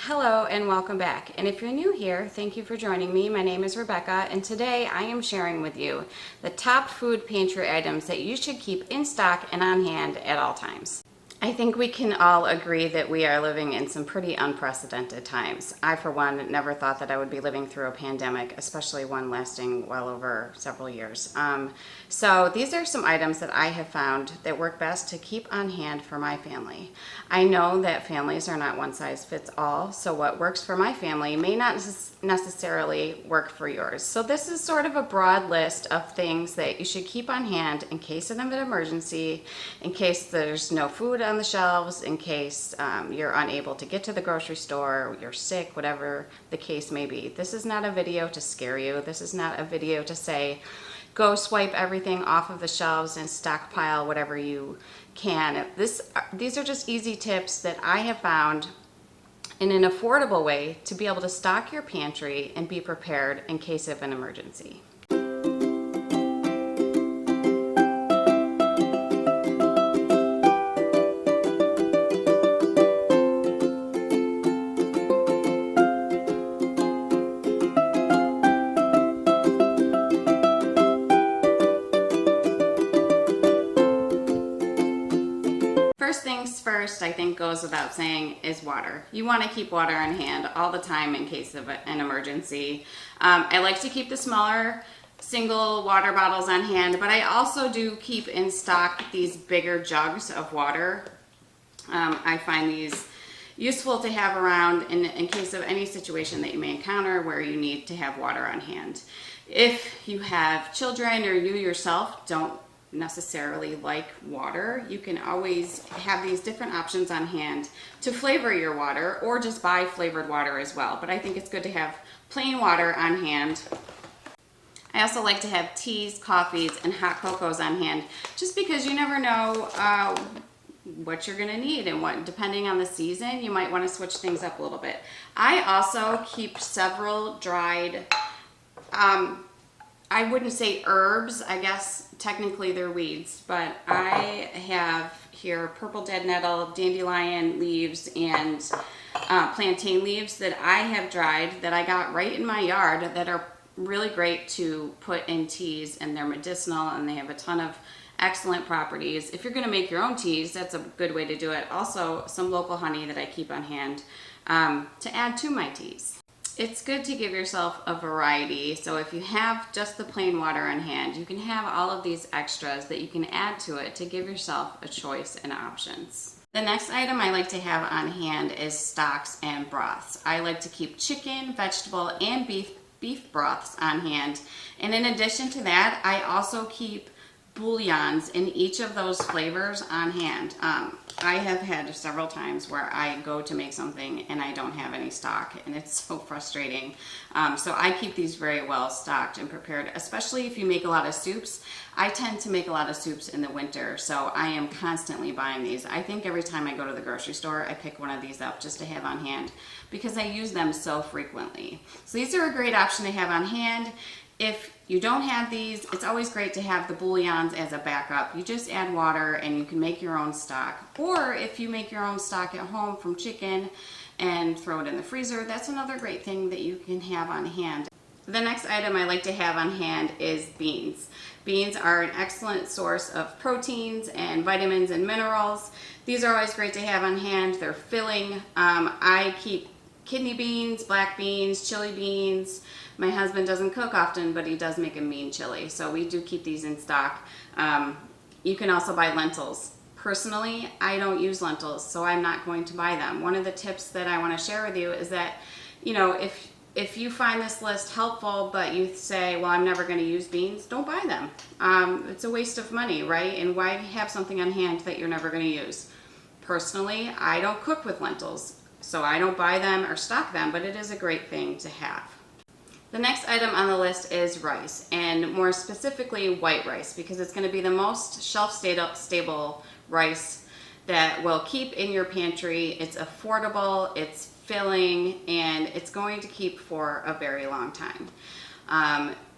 Hello and welcome back. And if you're new here, thank you for joining me. My name is Rebecca, and today I am sharing with you the top food pantry items that you should keep in stock and on hand at all times. I think we can all agree that we are living in some pretty unprecedented times. I, for one, never thought that I would be living through a pandemic, especially one lasting well over several years. So these are some items that I have found that work best to keep on hand for my family. I know that families are not one size fits all, so what works for my family may not necessarily work for yours. So this is sort of a broad list of things that you should keep on hand in case of an emergency, in case there's no food on the shelves, in case you're unable to get to the grocery store, you're sick, whatever the case may be. This is not a video to scare you. This is not a video to say, go swipe everything off of the shelves and stockpile whatever you can. These are just easy tips that I have found in an affordable way to be able to stock your pantry and be prepared in case of an emergency. First things first, I think goes without saying, is water. You want to keep water on hand all the time in case of an emergency. I like to keep the smaller single water bottles on hand, but I also do keep in stock these bigger jugs of water. I find these useful to have around in case of any situation that you may encounter where you need to have water on hand. If you have children or you yourself don't necessarily like water, you can always have these different options on hand to flavor your water, or just buy flavored water as well. But I think it's good to have plain water on hand. I also like to have teas, coffees, and hot cocos on hand, just because you never know what you're gonna need, and what, depending on the season, you might want to switch things up a little bit. I also keep several dried, I wouldn't say herbs, I guess technically they're weeds, but I have here purple dead nettle, dandelion leaves, and plantain leaves that I have dried that I got right in my yard that are really great to put in teas, and they're medicinal and they have a ton of excellent properties. If you're going to make your own teas, that's a good way to do it. Also, some local honey that I keep on hand to add to my teas. It's good to give yourself a variety. So if you have just the plain water on hand, you can have all of these extras that you can add to it to give yourself a choice and options. The next item I like to have on hand is stocks and broths. I like to keep chicken, vegetable, and beef broths on hand. And in addition to that, I also keep bouillons in each of those flavors on hand. I have had several times where I go to make something and I don't have any stock, and it's so frustrating. So I keep these very well stocked and prepared, especially if you make a lot of soups. I tend to make a lot of soups in the winter, so I am constantly buying these. I think every time I go to the grocery store, I pick one of these up just to have on hand because I use them so frequently. So these are a great option to have on hand. If you don't have these, it's always great to have the bouillons as a backup. You just add water and you can make your own stock. Or if you make your own stock at home from chicken and throw it in the freezer, that's another great thing that you can have on hand. The next item I like to have on hand is beans. Beans are an excellent source of proteins and vitamins and minerals. These are always great to have on hand. They're filling. I keep kidney beans, black beans, chili beans. My husband doesn't cook often, but he does make a mean chili, so we do keep these in stock. You can also buy lentils. Personally, I don't use lentils, so I'm not going to buy them. One of the tips that I want to share with you is that, you know, if you find this list helpful, but you say, well, I'm never going to use beans, don't buy them. It's a waste of money, right? And why have something on hand that you're never going to use? Personally, I don't cook with lentils, so I don't buy them or stock them, but it is a great thing to have. The next item on the list is rice, and more specifically white rice, because it's going to be the most shelf-stable rice that will keep in your pantry. It's affordable, it's filling, and it's going to keep for a very long time.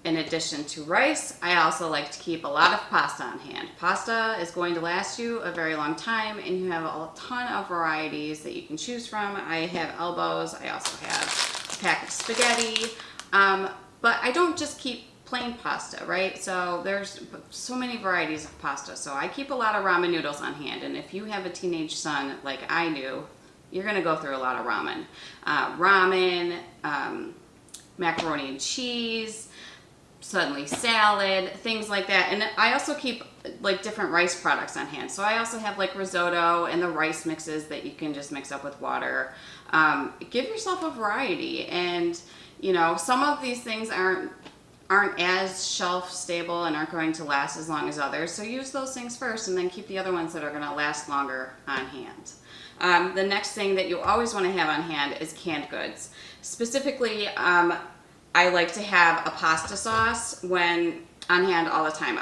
in addition to rice, I also like to keep a lot of pasta on hand. Pasta is going to last you a very long time, and you have a ton of varieties that you can choose from. I have elbows. I also have a pack of spaghetti. But I don't just keep plain pasta, right? So there's so many varieties of pasta. So I keep a lot of ramen noodles on hand. And if you have a teenage son like I do, you're going to go through a lot of ramen. Macaroni and cheese, suddenly salad, things like that. And I also keep like different rice products on hand. So I also have like risotto and the rice mixes that you can just mix up with water. Give yourself a variety. And you know, some of these things aren't as shelf stable and aren't going to last as long as others. So use those things first and then keep the other ones that are going to last longer on hand. The next thing that you always want to have on hand is canned goods. Specifically, I like to have a pasta sauce when on hand all the time.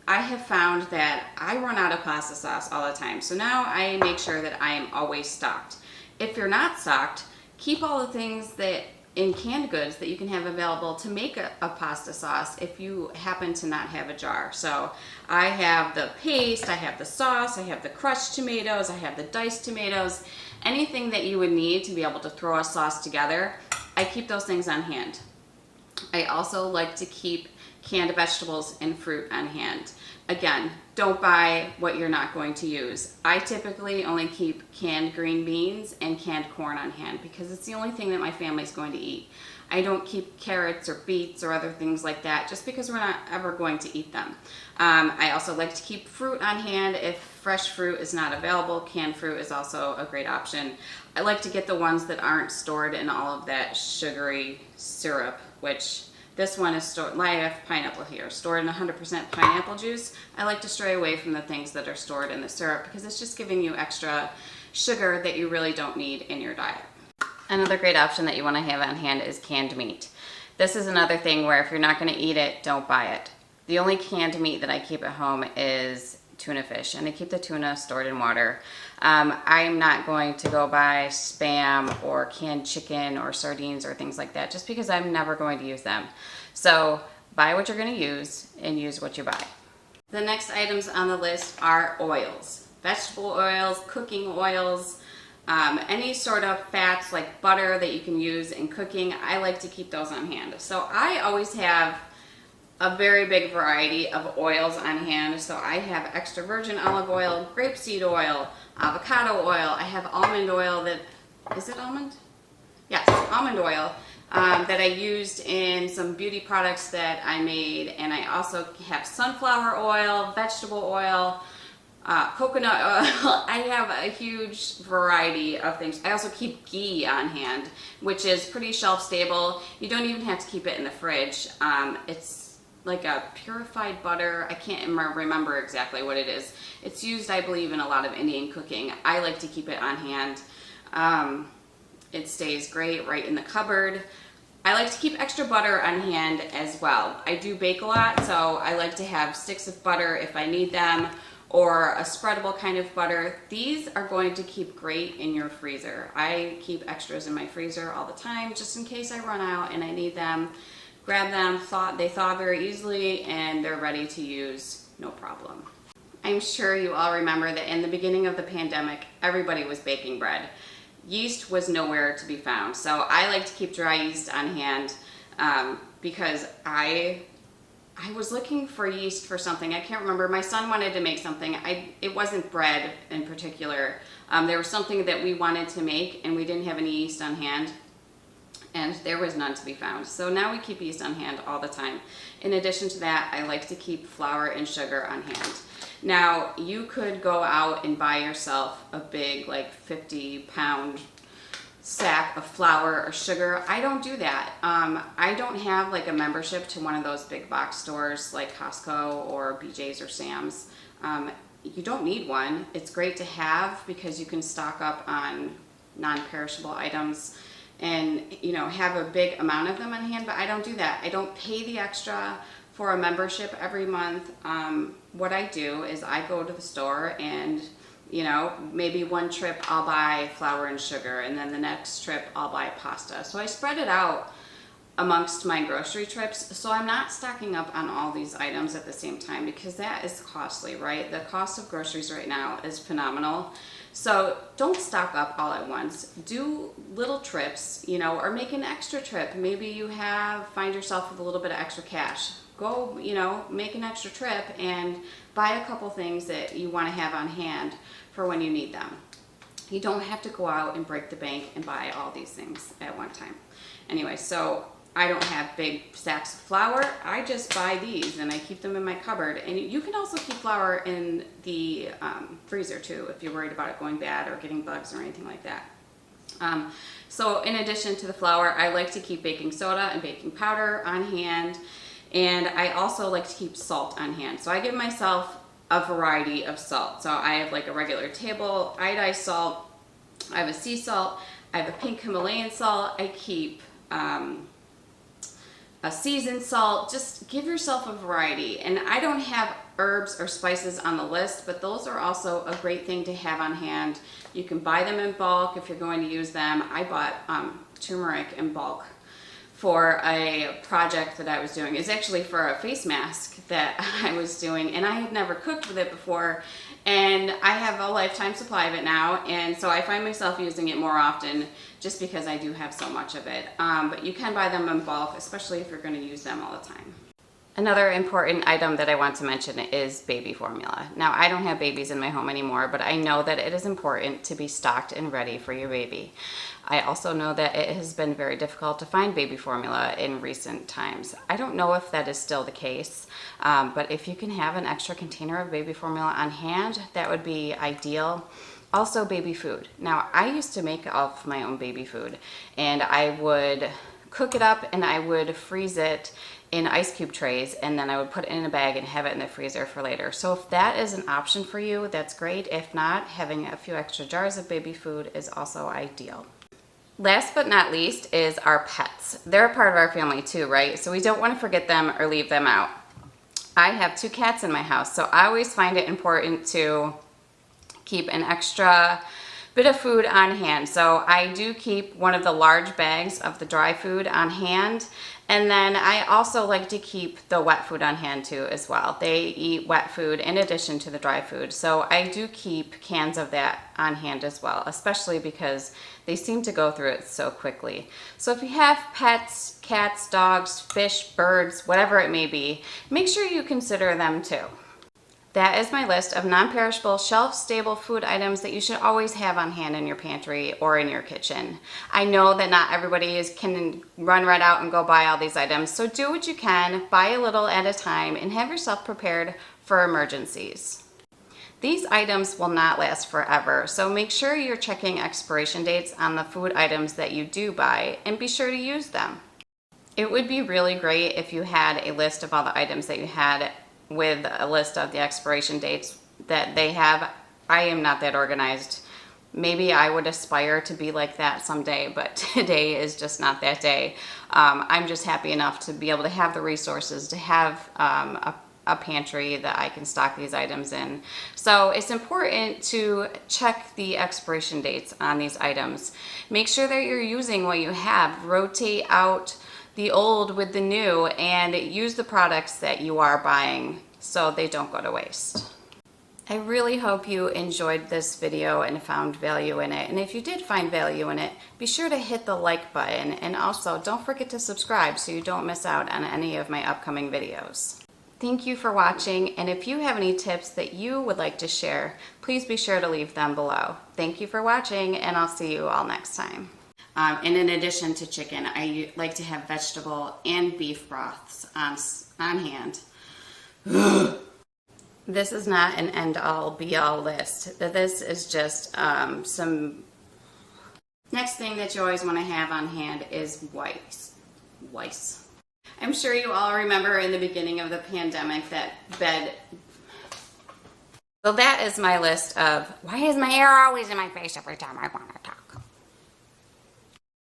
I have found that I run out of pasta sauce all the time. So now I make sure that I am always stocked. If you're not stocked, keep all the things that in canned goods that you can have available to make a pasta sauce if you happen to not have a jar. So I have the paste, I have the sauce, I have the crushed tomatoes, I have the diced tomatoes, anything that you would need to be able to throw a sauce together, I keep those things on hand. I also like to keep canned vegetables and fruit on hand. Again, don't buy what you're not going to use. I typically only keep canned green beans and canned corn on hand because it's the only thing that my family's going to eat. I don't keep carrots or beets or other things like that just because we're not ever going to eat them. I also like to keep fruit on hand if fresh fruit is not available. Canned fruit is also a great option. I like to get the ones that aren't stored in all of that sugary syrup, which this one is stored, I have pineapple here, stored in 100% pineapple juice. I like to stray away from the things that are stored in the syrup because it's just giving you extra sugar that you really don't need in your diet. Another great option that you want to have on hand is canned meat. This is another thing where if you're not going to eat it, don't buy it. The only canned meat that I keep at home is tuna fish, and I keep the tuna stored in water. I'm not going to go buy Spam or canned chicken or sardines or things like that just because I'm never going to use them. So buy what you're going to use and use what you buy. The next items on the list are oils. Vegetable oils, cooking oils, any sort of fats like butter that you can use in cooking. I like to keep those on hand. So I always have a very big variety of oils on hand. So I have extra virgin olive oil, grapeseed oil, avocado oil. I have almond oil that, is it almond? Yes, almond oil that I used in some beauty products that I made. And I also have sunflower oil, vegetable oil, coconut oil. I have a huge variety of things. I also keep ghee on hand, which is pretty shelf stable. You don't even have to keep it in the fridge. It's like a purified butter. I can't remember exactly what it is. It's used, I believe, in a lot of Indian cooking. I like to keep it on hand. It stays great right in the cupboard. I like to keep extra butter on hand as well. I do bake a lot, so I like to have sticks of butter if I need them, or a spreadable kind of butter. These are going to keep great in your freezer. I keep extras in my freezer all the time just in case I run out and I need them. Grab them, they thaw very easily, and they're ready to use, no problem. I'm sure you all remember that in the beginning of the pandemic, everybody was baking bread. Yeast was nowhere to be found, so I like to keep dry yeast on hand because I was looking for yeast for something. I can't remember. My son wanted to make something. It wasn't bread in particular. There was something that we wanted to make, and we didn't have any yeast on hand. And there was none to be found. So now we keep yeast on hand all the time. In addition to that, I like to keep flour and sugar on hand. Now, you could go out and buy yourself a big, like 50-pound sack of flour or sugar. I don't do that. I don't have like a membership to one of those big box stores like Costco or BJ's or Sam's. You don't need one. It's great to have because you can stock up on non-perishable items and have a big amount of them on hand, but I don't do that. I don't pay the extra for a membership every month. What I do is I go to the store and maybe one trip I'll buy flour and sugar, and then the next trip I'll buy pasta. So I spread it out amongst my grocery trips, so I'm not stocking up on all these items at the same time because that is costly, right? The cost of groceries right now is phenomenal. So don't stock up all at once. Do little trips, you know, or make an extra trip. Maybe you find yourself with a little bit of extra cash. Go, you know, make an extra trip and buy a couple things that you want to have on hand for when you need them. You don't have to go out and break the bank and buy all these things at one time. Anyway, so I don't have big sacks of flour. I just buy these and I keep them in my cupboard. And you can also keep flour in the freezer too if you're worried about it going bad or getting bugs or anything like that. So in addition to the flour, I like to keep baking soda and baking powder on hand. And I also like to keep salt on hand. So I give myself a variety of salt. So I have like a regular table iodized salt. I have a sea salt. I have a pink Himalayan salt. I keep a seasoned salt. Just give yourself a variety. And I don't have herbs or spices on the list, but those are also a great thing to have on hand. You can buy them in bulk if you're going to use them. I bought turmeric in bulk for a project that I was doing. It's actually for a face mask that I was doing, and I had never cooked with it before, and I have a lifetime supply of it now, and so I find myself using it more often just because I do have so much of it. But you can buy them in bulk, especially if you're going to use them all the time. Another important item that I want to mention is baby formula. Now, I don't have babies in my home anymore, but I know that it is important to be stocked and ready for your baby. I also know that it has been very difficult to find baby formula in recent times. I don't know if that is still the case, but if you can have an extra container of baby formula on hand, that would be ideal. Also, baby food. Now, I used to make all of my own baby food, and I would cook it up and I would freeze it in ice cube trays, and then I would put it in a bag and have it in the freezer for later. So if that is an option for you, that's great. If not, having a few extra jars of baby food is also ideal. Last but not least is our pets. They're a part of our family too, right? So we don't want to forget them or leave them out. I have 2 cats in my house, so I always find it important to keep an extra bit of food on hand. So I do keep one of the large bags of the dry food on hand, and then I also like to keep the wet food on hand too as well. They eat wet food in addition to the dry food, so I do keep cans of that on hand as well, especially because they seem to go through it so quickly. So if you have pets, cats, dogs, fish, birds, whatever it may be, make sure you consider them too. That is my list of non-perishable, shelf-stable food items that you should always have on hand in your pantry or in your kitchen. I know that not everybody can run right out and go buy all these items, so do what you can, buy a little at a time, and have yourself prepared for emergencies. These items will not last forever, so make sure you're checking expiration dates on the food items that you do buy, and be sure to use them. It would be really great if you had a list of all the items that you had with a list of the expiration dates that they have. I am not that organized. Maybe I would aspire to be like that someday, but today is just not that day. I'm just happy enough to be able to have the resources to have a pantry that I can stock these items in. So it's important to check the expiration dates on these items. Make sure that you're using what you have. Rotate out the old with the new and use the products that you are buying so they don't go to waste. I really hope you enjoyed this video and found value in it. And if you did find value in it, be sure to hit the like button, and also don't forget to subscribe so you don't miss out on any of my upcoming videos. Thank you for watching, and if you have any tips that you would like to share, please be sure to leave them below. Thank you for watching, and I'll see you all next time. And in addition to chicken, I like to have vegetable and beef broths on hand. This is not an end-all, be-all list. This is just some... Next thing that you always want to have on hand is wipes. I'm sure you all remember in the beginning of the pandemic that So that is my list of, why is my hair always in my face every time I want to talk?